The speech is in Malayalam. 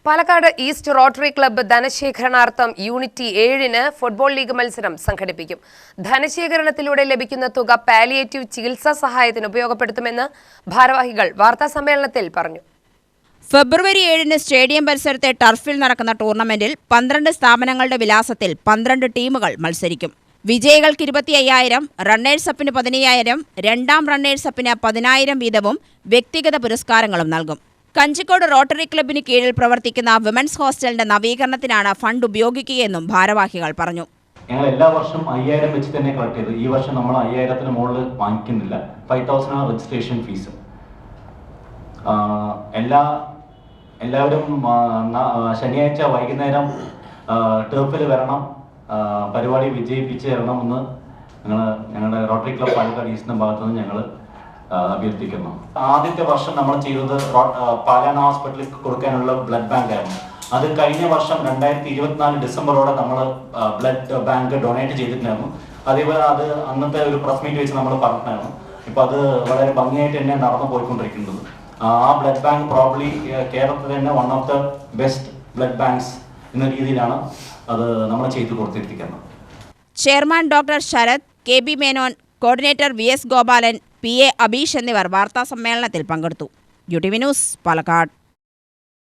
പാലക്കാട് ഈസ്റ്റ് റോട്ടറി ക്ലബ്ബ് ധനശേഖരണാർത്ഥം യൂണിറ്റി 7-ന് ഫുട്ബോൾ ലീഗ് മത്സരം സംഘടിപ്പിക്കും. ധനശേഖരണത്തിലൂടെ ലഭിക്കുന്ന തുക പാലിയേറ്റീവ് ചികിത്സാ സഹായത്തിന് ഉപയോഗപ്പെടുത്തുമെന്ന് ഭാരവാഹികൾ വാർത്താസമ്മേളനത്തിൽ പറഞ്ഞു. ഫെബ്രുവരി 7-ന് സ്റ്റേഡിയം പരിസരത്തെ ടർഫിൽ നടക്കുന്ന ടൂർണമെന്റിൽ 12 സ്ഥാപനങ്ങളുടെ വിലാസത്തിൽ 12 ടീമുകൾ മത്സരിക്കും. വിജയികൾക്ക് 25,000, റണ്ണേഴ്സപ്പിന് 15,000, രണ്ടാം റണ്ണേഴ്സപ്പിന് 10,000 വീതവും വ്യക്തിഗത പുരസ്കാരങ്ങളും നൽകും. കഞ്ചിക്കോട് റോട്ടറി ക്ലബിന് കീഴിൽ പ്രവർത്തിക്കുന്ന വിമൻസ് ഹോസ്റ്റലിന്റെ നവീകരണത്തിനാണ് ഫണ്ട് ഉപയോഗിക്കുകയെന്നും ഭാരവാഹികൾ പറഞ്ഞു. ഞങ്ങൾ എല്ലാ വർഷവും 5,000 വെച്ച് തന്നെ കളക്ട് ചെയ്തു. ഈ വർഷം നമ്മൾ 5,000-ന് മുകളിൽ വാങ്ങിക്കുന്നില്ല. 5,000 രജിസ്ട്രേഷൻ ഫീസ്. എല്ലാവരും ശനിയാഴ്ച വൈകുന്നേരം ടർഫിൽ വരണം, പരിപാടി വിജയിപ്പിച്ച് തരണമെന്ന് ഞങ്ങളുടെ റോട്ടറി ക്ലബ് പാലക്കാട് ഈസ്റ്റിന്റെ ഭാഗത്തു നിന്ന് ഞങ്ങൾ അഭ്യർത്ഥിക്കുന്നു. ആദ്യത്തെ വർഷം നമ്മൾ ചെയ്തത് പാലാന ഹോസ്പിറ്റലിൽ കൊടുക്കാനുള്ള ബ്ലഡ് ബാങ്ക് ആയിരുന്നു. അത് കഴിഞ്ഞ വർഷം 2024 ഡിസംബറോടെ നമ്മൾ ബ്ലഡ് ബാങ്ക് ഡൊണേറ്റ് ചെയ്തിട്ടുണ്ടായിരുന്നു. അതേപോലെ അത് അന്നത്തെ ഒരു പ്രസ് മീറ്റ് വെച്ച് നമ്മൾ പറഞ്ഞിട്ടുണ്ടായിരുന്നു. ഇപ്പോൾ അത് വളരെ ഭംഗിയായിട്ട് തന്നെ നടന്നു പോയിക്കൊണ്ടിരിക്കുന്നത്. ആ ബ്ലഡ് ബാങ്ക് പ്രോബ്ലി കേരളത്തിൽ തന്നെ one of the best blood banks എന്ന രീതിയിലാണ് അത് നമ്മൾ ചെയ്തു കൊടുത്തിരിക്കുന്നത്. Chairman doctor Sarath, KB Menon, coordinator VS Gopalan, PA Abeesh എന്നിവർ വാർത്താസമ്മേളനത്തിൽ പങ്കെടുത്തു. UTV news, Palakkad.